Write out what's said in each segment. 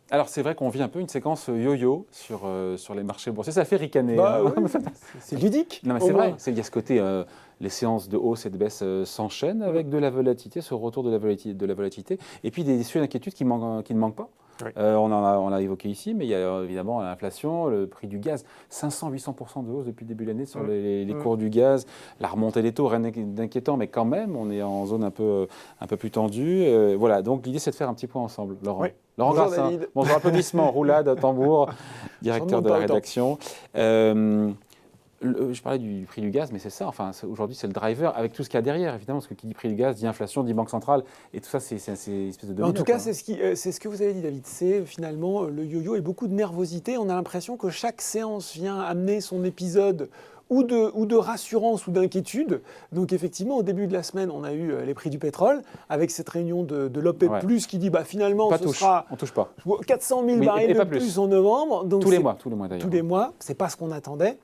Alors c'est vrai qu'on vit un peu une séquence yo-yo sur les marchés boursiers. Ça fait ricaner. Bah, Hein. oui, c'est ludique. Non mais c'est vrai, il y a ce côté, les séances de hausse et de baisse s'enchaînent avec de la volatilité, ce retour de la volatilité, et puis des sujets d'inquiétude qui ne manquent pas. Oui. On l'a évoqué ici, mais il y a évidemment l'inflation, le prix du gaz, 500-800% de hausse depuis le début de l'année sur les cours du gaz, la remontée des taux, rien d'inquiétant, mais quand même, on est en zone un peu plus tendue. Voilà, donc l'idée c'est de faire un petit point ensemble, Laurent. Oui. Laurent Bonjour, Grassin, David. bonjour, applaudissements, roulade, tambour, directeur de la rédaction. Je parlais du prix du gaz, mais c'est ça. Enfin, aujourd'hui, c'est le driver avec tout ce qu'il y a derrière, évidemment, parce que qui dit prix du gaz dit inflation, dit banque centrale, et tout ça, c'est une espèce de domino. En tout cas, c'est ce que vous avez dit, David. C'est finalement le yo-yo et beaucoup de nervosité. On a l'impression que chaque séance vient amener son épisode ou de rassurance ou d'inquiétude. Donc effectivement, au début de la semaine, on a eu les prix du pétrole, avec cette réunion de l'OPEP+, qui dit finalement, on touche pas. 400 000 barils de plus en novembre. Donc tous les mois d'ailleurs. Tous les mois, c'est pas ce qu'on attendait.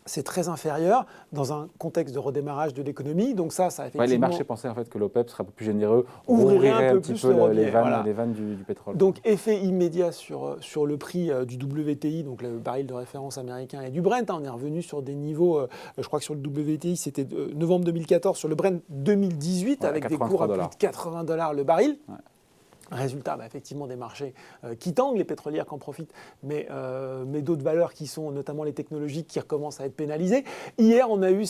C'est très inférieur dans un contexte de redémarrage de l'économie. Donc ça effectivement... les marchés pensaient en fait que l'OPEP serait un peu plus généreux, ouvrirait un petit peu les vannes du pétrole. Donc effet immédiat sur le prix du WTI, donc le baril de référence américain, et du Brent. On est revenu sur des niveaux, je crois que sur le WTI, c'était novembre 2014, sur le Brent 2018, avec des cours à plus de $80 le baril. Ouais. Résultat, effectivement, des marchés qui tanguent, les pétrolières qui en profitent, mais d'autres valeurs qui sont notamment les technologiques qui recommencent à être pénalisées. Hier, on a eu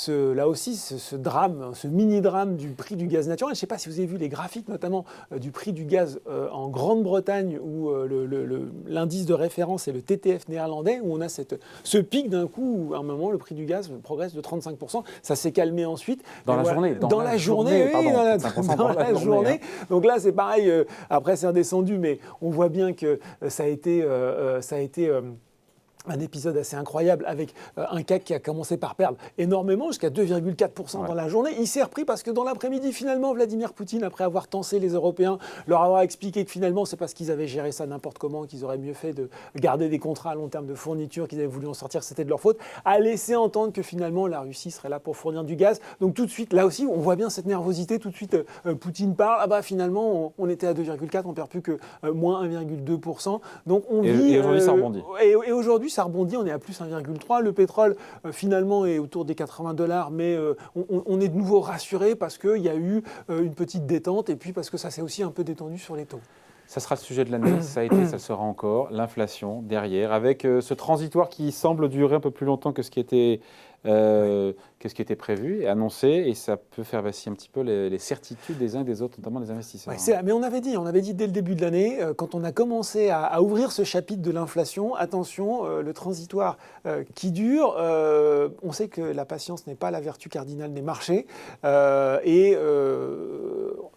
là aussi ce drame, ce mini-drame du prix du gaz naturel. Je ne sais pas si vous avez vu les graphiques, notamment du prix du gaz en Grande-Bretagne, où l'indice de référence est le TTF néerlandais, où on a ce pic d'un coup, où à un moment, le prix du gaz progresse de 35%. Ça s'est calmé ensuite. Dans la journée. Dans la journée. Donc là, c'est pareil, après c'est redescendu, mais on voit bien que ça a été un épisode assez incroyable avec un CAC qui a commencé par perdre énormément, jusqu'à 2,4% dans la journée. Il s'est repris parce que dans l'après-midi, finalement, Vladimir Poutine, après avoir tensé les Européens, leur avoir expliqué que finalement, c'est parce qu'ils avaient géré ça n'importe comment, qu'ils auraient mieux fait de garder des contrats à long terme de fourniture, qu'ils avaient voulu en sortir, c'était de leur faute, a laissé entendre que finalement, la Russie serait là pour fournir du gaz. Donc tout de suite, là aussi, on voit bien cette nervosité. Tout de suite, Poutine parle, finalement, on était à 2,4, on perd plus que moins 1,2%. Donc on vit... Et aujourd'hui, ça rebondit. Et aujourd'hui, ça rebondit, on est à plus 1,3. Le pétrole, finalement, est autour des $80, mais on est de nouveau rassuré parce qu'il y a eu une petite détente et puis parce que ça s'est aussi un peu détendu sur les taux. Ça sera le sujet de l'année, ça a été, ça le sera encore, l'inflation derrière, avec ce transitoire qui semble durer un peu plus longtemps que ce qui était prévu et annoncé, et ça peut faire vaciller un petit peu les certitudes des uns et des autres, notamment des investisseurs. Mais on avait dit dès le début de l'année, quand on a commencé à ouvrir ce chapitre de l'inflation, attention, le transitoire qui dure, on sait que la patience n'est pas la vertu cardinale des marchés, et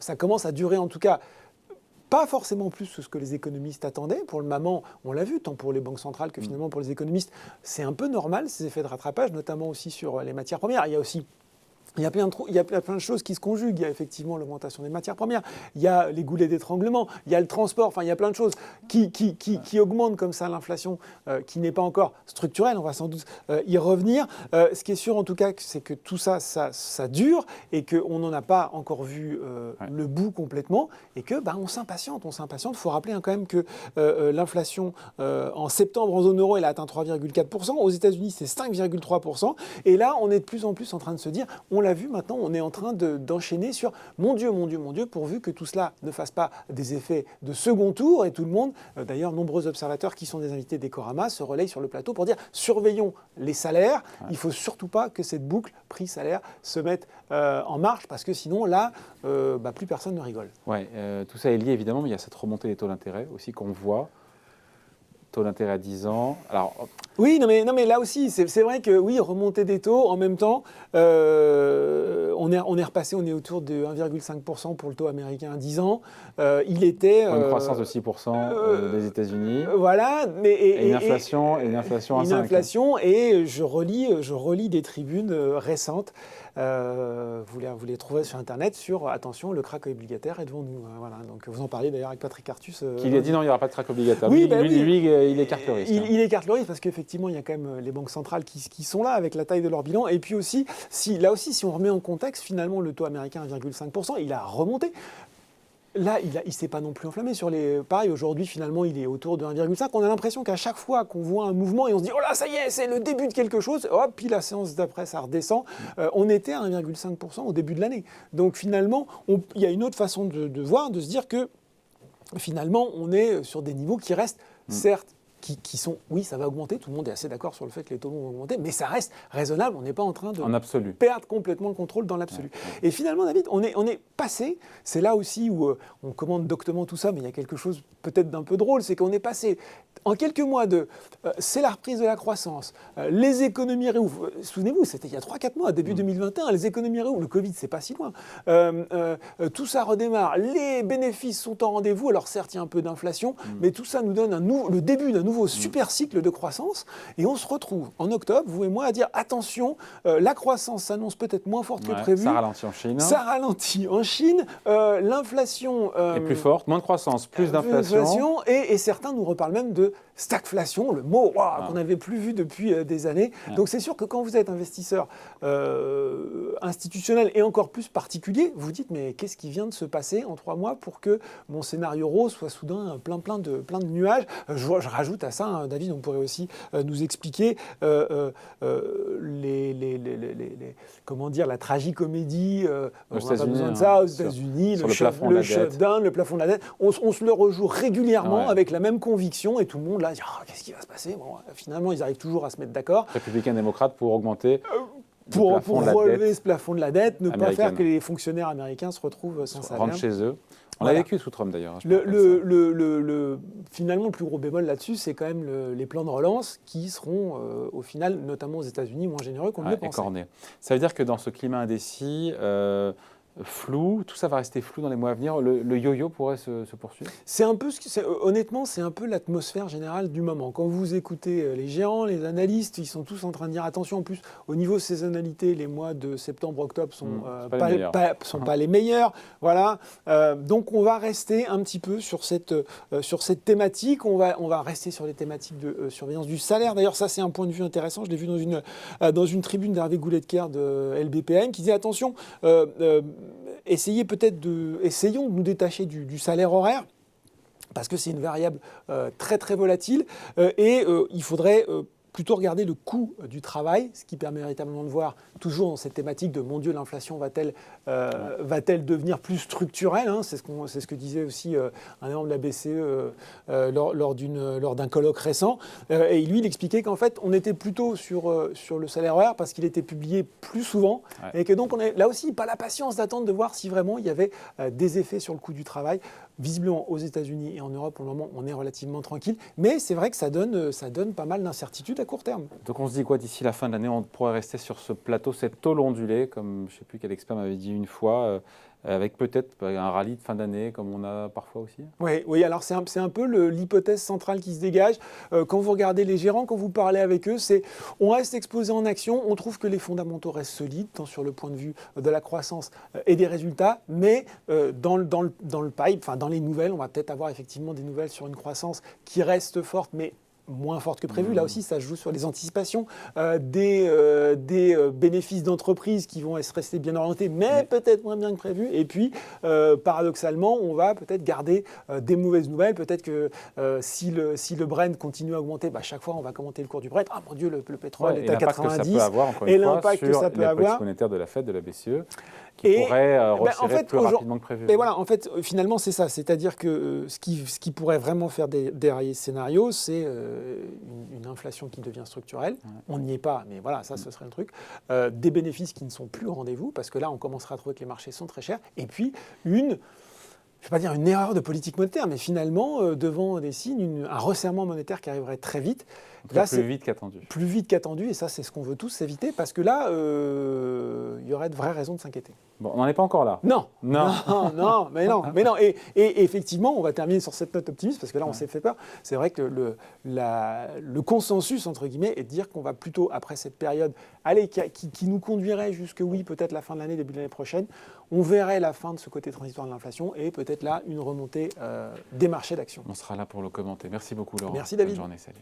ça commence à durer en tout cas. Pas forcément plus que ce que les économistes attendaient. Pour le moment, on l'a vu, tant pour les banques centrales que finalement pour les économistes, c'est un peu normal ces effets de rattrapage, notamment aussi sur les matières premières. Il y a plein de choses qui se conjuguent. Il y a effectivement l'augmentation des matières premières, il y a les goulets d'étranglement, il y a le transport, il y a plein de choses qui augmentent comme ça l'inflation, qui n'est pas encore structurelle. On va sans doute y revenir. Ce qui est sûr en tout cas, c'est que tout ça dure et qu'on n'en a pas encore vu le bout complètement et que on s'impatiente. Il faut rappeler quand même que l'inflation en septembre en zone euro, elle a atteint 3,4%. Aux États-Unis, c'est 5,3%. Et là, on est de plus en plus en train de se dire, on l'a vu maintenant, on est en train d'enchaîner sur mon Dieu, pourvu que tout cela ne fasse pas des effets de second tour. Et tout le monde, d'ailleurs, nombreux observateurs qui sont des invités d'Ecorama se relayent sur le plateau pour dire surveillons les salaires. Ouais. Il ne faut surtout pas que cette boucle prix-salaire se mette en marche parce que sinon, là, plus personne ne rigole. Ouais, tout ça est lié évidemment, mais il y a cette remontée des taux d'intérêt aussi qu'on voit. Taux d'intérêt à 10 ans. Alors... Oui, non mais là aussi, c'est vrai que oui, remonter des taux, en même temps, on est repassé, on est autour de 1,5% pour le taux américain à 10 ans. Il était... Une croissance de 6% des États-Unis. Voilà. Et une inflation à 5%. Une inflation, et je relis des tribunes récentes. Vous les trouvez sur Internet sur, attention, le crack obligataire est devant nous. Voilà. Donc vous en parliez d'ailleurs avec Patrick Artus. Qui lui a dit non, il n'y aura pas de crack obligataire. Oui, lui, il écarte le risque. Il écarte le risque parce qu'effectivement, il y a quand même les banques centrales qui sont là avec la taille de leur bilan. Et puis aussi, si on remet en contexte, finalement, le taux américain à 1,5%, il a remonté. là, il ne s'est pas non plus enflammé. Pareil, aujourd'hui, finalement, il est autour de 1,5. On a l'impression qu'à chaque fois qu'on voit un mouvement et on se dit « Oh là, ça y est, c'est le début de quelque chose », hop, puis la séance d'après, ça redescend. On était à 1,5% au début de l'année. Donc finalement, il y a une autre façon de voir, de se dire que finalement, on est sur des niveaux qui restent, certes, qui sont, oui, ça va augmenter, tout le monde est assez d'accord sur le fait que les taux vont augmenter, mais ça reste raisonnable, on n'est pas en train de perdre complètement le contrôle dans l'absolu. Et finalement, David, on est passé, c'est là aussi où on commande doctement tout ça, mais il y a quelque chose peut-être d'un peu drôle, c'est qu'on est passé en quelques mois c'est la reprise de la croissance, les économies réouvrent, souvenez-vous, c'était il y a 3-4 mois, début 2021, les économies réouvrent, le Covid, c'est pas si loin, tout ça redémarre, les bénéfices sont en rendez-vous, alors certes, il y a un peu d'inflation, mais tout ça nous donne le début d'un nouveau super cycle de croissance, et on se retrouve en octobre, vous et moi, à dire attention, la croissance s'annonce peut-être moins forte que prévu. Ça ralentit en Chine. Ça ralentit en Chine, l'inflation est plus forte, moins de croissance, plus d'inflation. Et certains nous reparlent même de stagflation, le mot qu'on n'avait plus vu depuis des années. Donc c'est sûr que quand vous êtes investisseur institutionnel et encore plus particulier, vous vous dites mais qu'est-ce qui vient de se passer en 3 mois pour que mon scénario rose soit soudain plein de nuages. Je rajoute à ça, David, on pourrait aussi nous expliquer comment dire, la tragicomédie, on n'a pas besoin de ça aux États-Unis, le shutdown, le plafond de la dette. On se le rejoue régulièrement avec la même conviction et tout le monde là dit qu'est-ce qui va se passer. Bon, finalement, ils arrivent toujours à se mettre d'accord. Républicains démocrates pour augmenter. Pour relever ce plafond de la dette, ne pas faire que les fonctionnaires américains se retrouvent sans salaire. Rentrent chez eux. On l'a vécu sous Trump d'ailleurs. Finalement, le plus gros bémol là-dessus, c'est quand même les plans de relance qui seront au final, notamment aux États-Unis, moins généreux qu'on ne le pensait. Écornés. Ça veut dire que dans ce climat indécis, flou, tout ça va rester flou dans les mois à venir. Le yo-yo pourrait se poursuivre. Honnêtement, c'est un peu l'atmosphère générale du moment. Quand vous écoutez les gérants, les analystes, ils sont tous en train de dire attention. En plus, au niveau saisonnalité, les mois de septembre-octobre sont pas les meilleurs. Voilà. Donc, on va rester un petit peu sur cette thématique. On va rester sur les thématiques de surveillance du salaire. D'ailleurs, ça, c'est un point de vue intéressant. Je l'ai vu dans une tribune d'Hervé Goulet-de-Quer de LBPM qui disait attention. Essayons de nous détacher du salaire horaire, parce que c'est une variable très très volatile, et il faudrait plutôt regarder le coût du travail, ce qui permet véritablement de voir, toujours dans cette thématique de mon Dieu, l'inflation va-t-elle devenir plus structurelle, hein, c'est ce que disait aussi un membre de la BCE lors d'un colloque récent. Et lui, il expliquait qu'en fait, on était plutôt sur le salaire horaire parce qu'il était publié plus souvent, et que donc on n'a là aussi pas la patience d'attendre de voir si vraiment il y avait des effets sur le coût du travail. Visiblement, aux États-Unis et en Europe, pour le moment, on est relativement tranquille. Mais c'est vrai que ça donne pas mal d'incertitudes à court terme. Donc on se dit quoi, d'ici la fin de l'année, on pourrait rester sur ce plateau, cette tôle ondulée, comme je ne sais plus quel expert m'avait dit une fois, avec peut-être un rallye de fin d'année, comme on a parfois aussi. Oui, alors c'est un peu l'hypothèse centrale qui se dégage. Quand vous regardez les gérants, quand vous parlez avec eux, on reste exposé en action, on trouve que les fondamentaux restent solides, tant sur le point de vue de la croissance et des résultats, mais dans le pipe, enfin dans les nouvelles, on va peut-être avoir effectivement des nouvelles sur une croissance qui reste forte, mais moins forte que prévu. Là aussi, ça joue sur les anticipations des bénéfices d'entreprise qui vont rester bien orientés, mais peut-être moins bien que prévu. Et puis, paradoxalement, on va peut-être garder des mauvaises nouvelles. Peut-être que si le Brent continue à augmenter, chaque fois, on va commenter le cours du Brent. Ah mon Dieu, le pétrole est à 90. Et l'impact que ça peut avoir, encore une fois, sur la politique monétaire de la Fed, de la BCE, qui pourrait resserrer plus rapidement que prévu. Mais voilà, en fait, finalement, c'est ça. C'est-à-dire que ce qui pourrait vraiment faire dérailler ce scénario, c'est une inflation qui devient structurelle. On n'y est pas, mais voilà, ça, ce serait le truc. Des bénéfices qui ne sont plus au rendez-vous, parce que là, on commencera à trouver que les marchés sont très chers. Et puis, je ne vais pas dire une erreur de politique monétaire, mais finalement, devant des signes, un resserrement monétaire qui arriverait très vite. Là, plus vite qu'attendu. Plus vite qu'attendu, et ça, c'est ce qu'on veut tous éviter, parce que là, il y aurait de vraies raisons de s'inquiéter. Bon, on n'en est pas encore là. Non. Mais non. Et effectivement, on va terminer sur cette note optimiste, parce que là, on s'est fait peur. C'est vrai que le consensus, entre guillemets, est de dire qu'on va plutôt, après cette période, qui nous conduirait jusque, peut-être la fin de l'année, début de l'année prochaine, on verrait la fin de ce côté transitoire de l'inflation, et peut-être là, une remontée des marchés d'actions. On sera là pour le commenter. Merci beaucoup, Laurent. Merci, David. Bonne journée, salut.